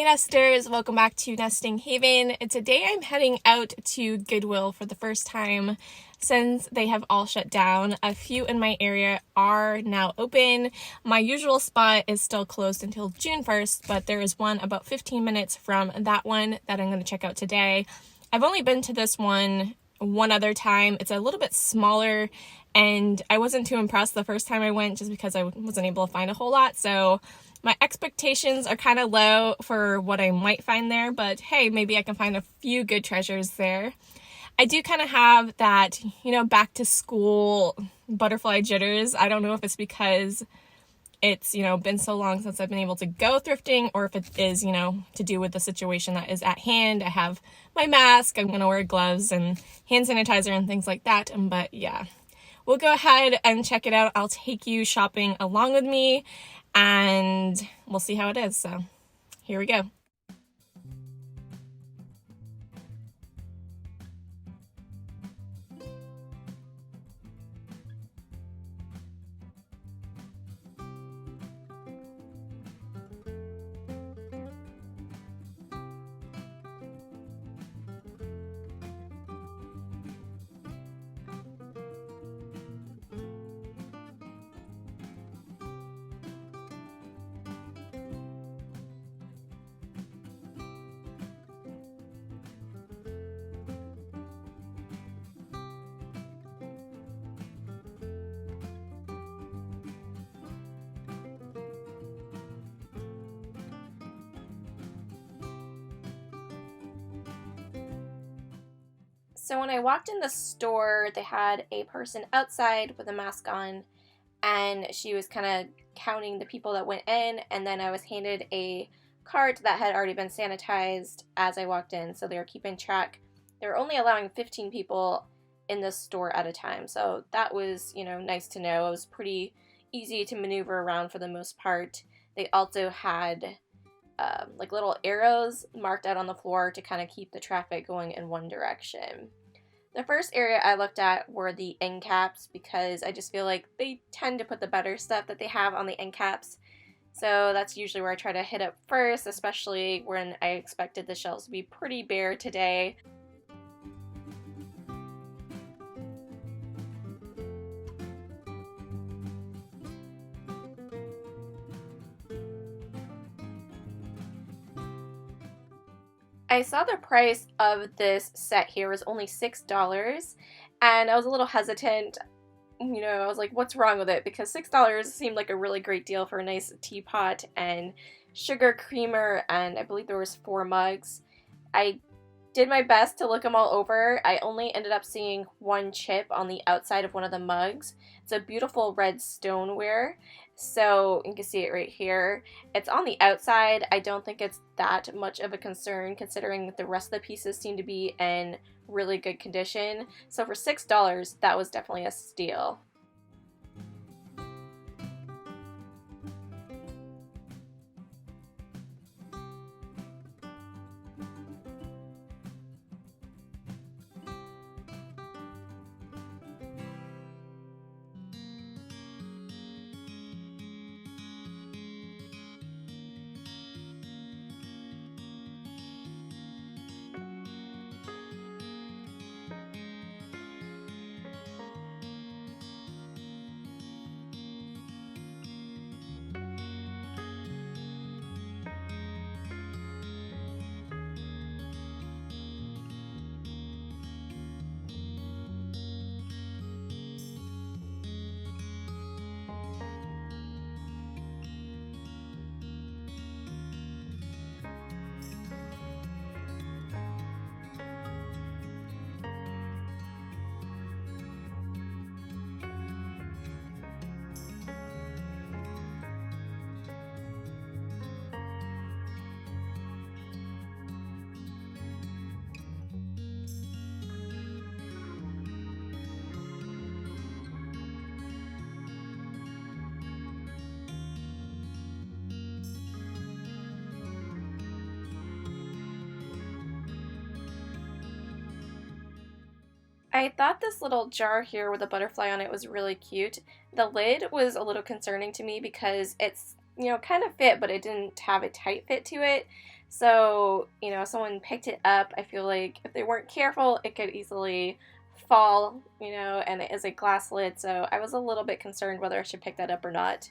nesters, welcome back to Nesting Haven. Today I'm heading out to Goodwill for the first time since they have all shut down. A few in my area are now open. My usual spot is still closed until June 1st, but there is one about 15 minutes from that one that I'm going to check out today. I've only been to this one other time. It's a little bit smaller and I wasn't too impressed the first time I went just because I wasn't able to find a whole lot, so my expectations are kind of low for what I might find there, but hey, maybe I can find a few good treasures there. I do kind of have that, back to school butterfly jitters. I don't know if it's because it's, been so long since I've been able to go thrifting, or if it is, to do with the situation that is at hand. I have my mask, I'm going to wear gloves and hand sanitizer and things like that, but yeah. We'll go ahead and check it out. I'll take you shopping along with me and we'll see how it is. So here we go. So when I walked in the store, they had a person outside with a mask on, and she was kind of counting the people that went in, and then I was handed a cart that had already been sanitized as I walked in, so they were keeping track. They were only allowing 15 people in the store at a time, so that was, nice to know. It was pretty easy to maneuver around for the most part. They also had like little arrows marked out on the floor to kind of keep the traffic going in one direction. The first area I looked at were the end caps because I just feel like they tend to put the better stuff that they have on the end caps. So that's usually where I try to hit up first, especially when I expected the shelves to be pretty bare today. I saw the price of this set here was only $6, and I was a little hesitant. I was like, what's wrong with it? Because $6 seemed like a really great deal for a nice teapot and sugar creamer, and I believe there was 4 mugs. I did my best to look them all over. I only ended up seeing one chip on the outside of one of the mugs. It's a beautiful red stoneware. So you can see it right here. It's on the outside. I don't think it's that much of a concern considering that the rest of the pieces seem to be in really good condition. So for $6, that was definitely a steal. I thought this little jar here with a butterfly on it was really cute. The lid was a little concerning to me because it's, kind of fit, but it didn't have a tight fit to it. So, you know, if someone picked it up, I feel like if they weren't careful, it could easily fall, you know, and it is a glass lid, so I was a little bit concerned whether I should pick that up or not.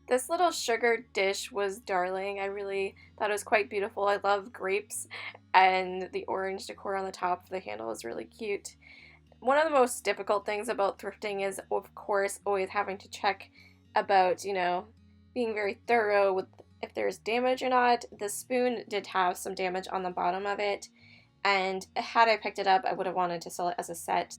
This little sugar dish was darling. I really thought it was quite beautiful. I love grapes, and the orange decor on the top of the handle is really cute. One of the most difficult things about thrifting is, of course, always having to check about, you know, being very thorough with if there's damage or not. The spoon did have some damage on the bottom of it, and had I picked it up, I would have wanted to sell it as a set.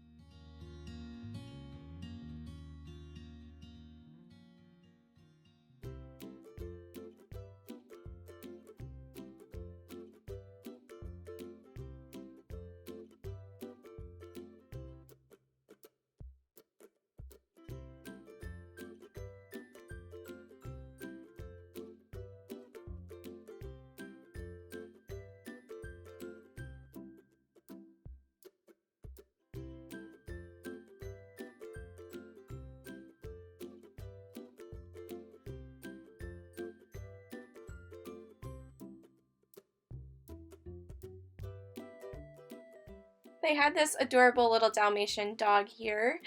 They had this adorable little Dalmatian dog here,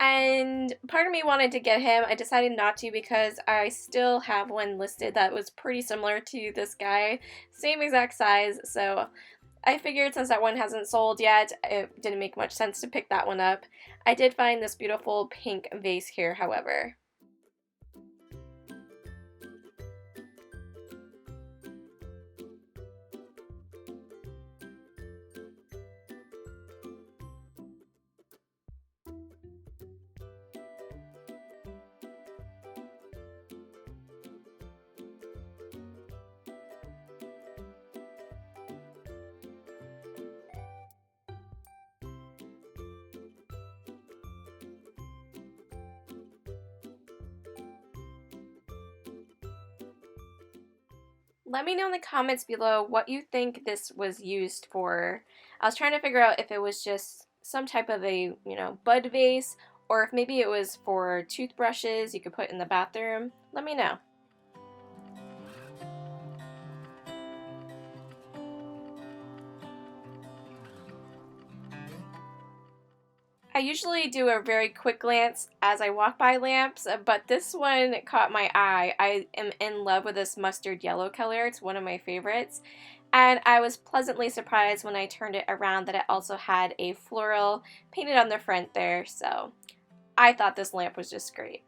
and part of me wanted to get him. I decided not to because I still have one listed that was pretty similar to this guy, same exact size, so I figured since that one hasn't sold yet, it didn't make much sense to pick that one up. I did find this beautiful pink vase here, however. Let me know in the comments below what you think this was used for. I was trying to figure out if it was just some type of a, you know, bud vase, or if maybe it was for toothbrushes you could put in the bathroom. Let me know. I usually do a very quick glance as I walk by lamps, but this one caught my eye. I am in love with this mustard yellow color. It's one of my favorites. And I was pleasantly surprised when I turned it around that it also had a floral painted on the front there. So I thought this lamp was just great.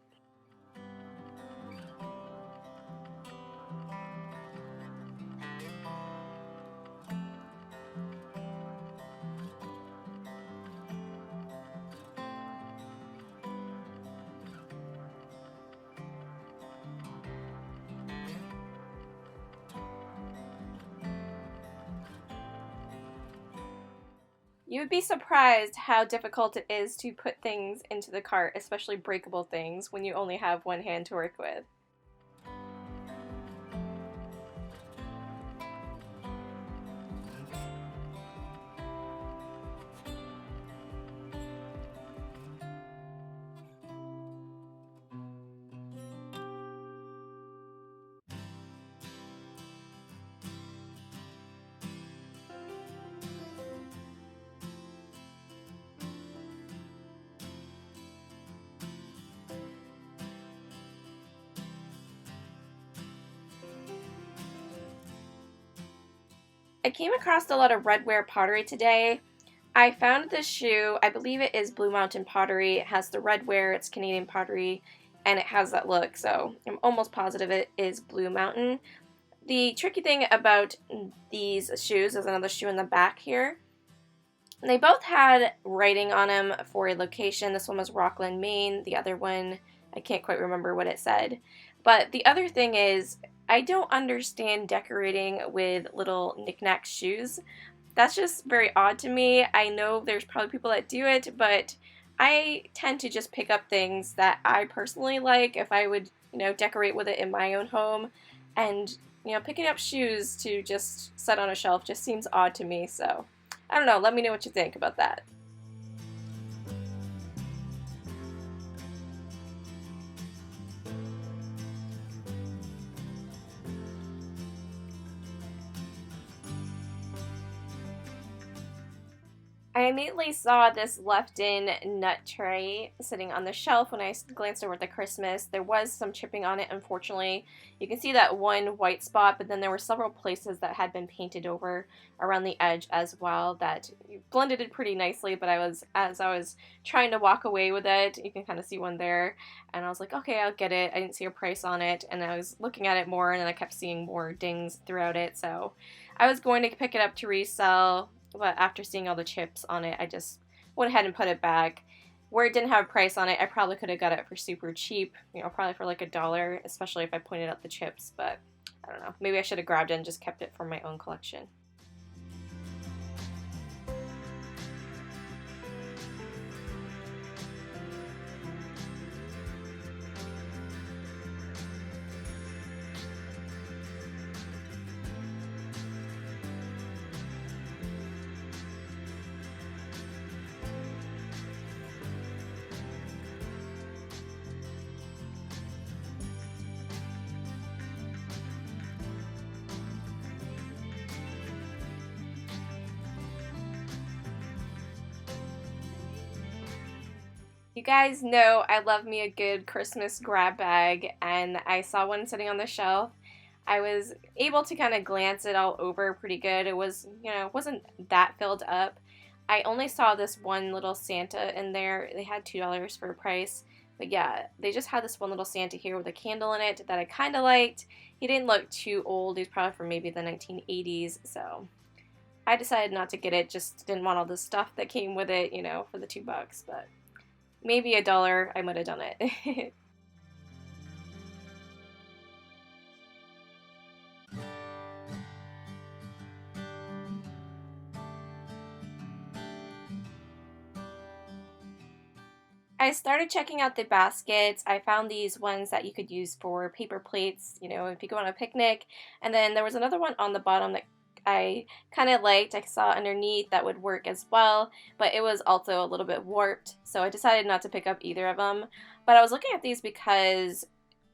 You would be surprised how difficult it is to put things into the cart, especially breakable things, when you only have one hand to work with. I came across a lot of redware pottery today. I found this shoe, I believe it is Blue Mountain pottery. It has the redware, it's Canadian pottery, and it has that look, so I'm almost positive it is Blue Mountain. The tricky thing about these shoes is another shoe in the back here. They both had writing on them for a location. This one was Rockland, Maine. The other one, I can't quite remember what it said. But the other thing is, I don't understand decorating with little knick-knack shoes. That's just very odd to me. I know there's probably people that do it, but I tend to just pick up things that I personally like if I would, decorate with it in my own home. And, picking up shoes to just set on a shelf just seems odd to me. So, I don't know. Let me know what you think about that. I immediately saw this left-in nut tray sitting on the shelf when I glanced over at the Christmas. There was some chipping on it, unfortunately. You can see that one white spot, but then there were several places that had been painted over around the edge as well that blended it pretty nicely, but as I was trying to walk away with it, you can kind of see one there, and I was like, okay, I'll get it. I didn't see a price on it, and I was looking at it more, and then I kept seeing more dings throughout it, so I was going to pick it up to resell, but after seeing all the chips on it, I just went ahead and put it back. Where it didn't have a price on it, I probably could have got it for super cheap, probably for like $1, especially if I pointed out the chips, but I don't know. Maybe I should have grabbed it and just kept it for my own collection. You guys know I love me a good Christmas grab bag, and I saw one sitting on the shelf. I was able to kind of glance it all over pretty good. It was, it wasn't that filled up. I only saw this one little Santa in there. They had $2 for a price. But yeah, they just had this one little Santa here with a candle in it that I kind of liked. He didn't look too old. He's probably from maybe the 1980s, so I decided not to get it. Just didn't want all the stuff that came with it, for the $2, but maybe $1, I might have done it. I started checking out the baskets. I found these ones that you could use for paper plates, if you go on a picnic. And then there was another one on the bottom that I kind of liked. I saw underneath that would work as well, but it was also a little bit warped, so I decided not to pick up either of them. But I was looking at these because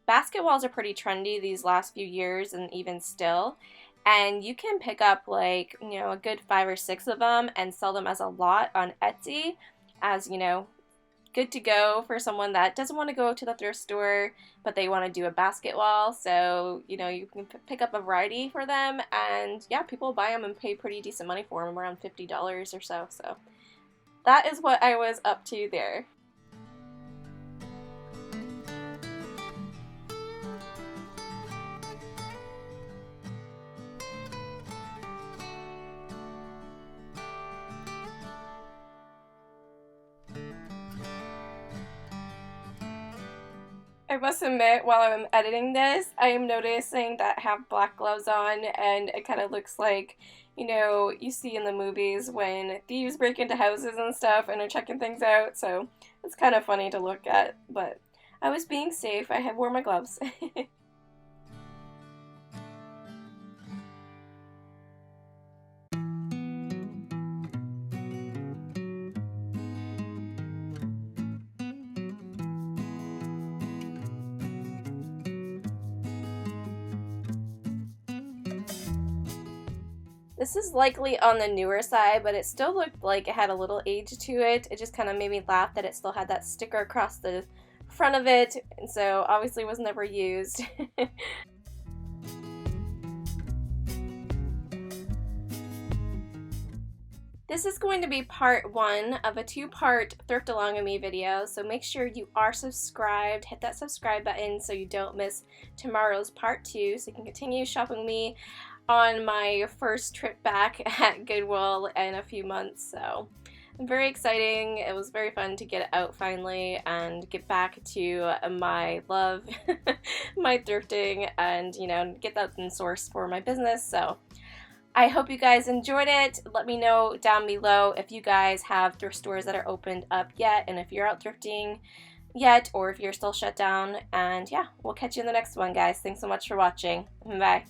basket walls are pretty trendy these last few years, and even still. And you can pick up like, a good 5 or 6 of them and sell them as a lot on Etsy as, good to go for someone that doesn't want to go to the thrift store, but they want to do a basket wall. So, you can pick up a variety for them, and yeah, people buy them and pay pretty decent money for them, around $50 or so. So that is what I was up to there. I must admit, while I'm editing this, I am noticing that I have black gloves on, and it kind of looks like, you see in the movies when thieves break into houses and stuff and are checking things out, so it's kind of funny to look at, but I was being safe. I had wore my gloves. This is likely on the newer side, but it still looked like it had a little age to it. It just kind of made me laugh that it still had that sticker across the front of it, and so obviously was never used. This is going to be part 1 of a 2-part Thrift Along With Me video, so make sure you are subscribed. Hit that subscribe button so you don't miss tomorrow's part 2, so you can continue shopping with me on my first trip back at Goodwill in a few months. So very exciting. It was very fun to get it out finally and get back to my love, my thrifting, and get that in source for my business. So I hope you guys enjoyed it. Let me know down below if you guys have thrift stores that are opened up yet, and if you're out thrifting yet, or if you're still shut down. And yeah, we'll catch you in the next one, guys. Thanks so much for watching. Bye.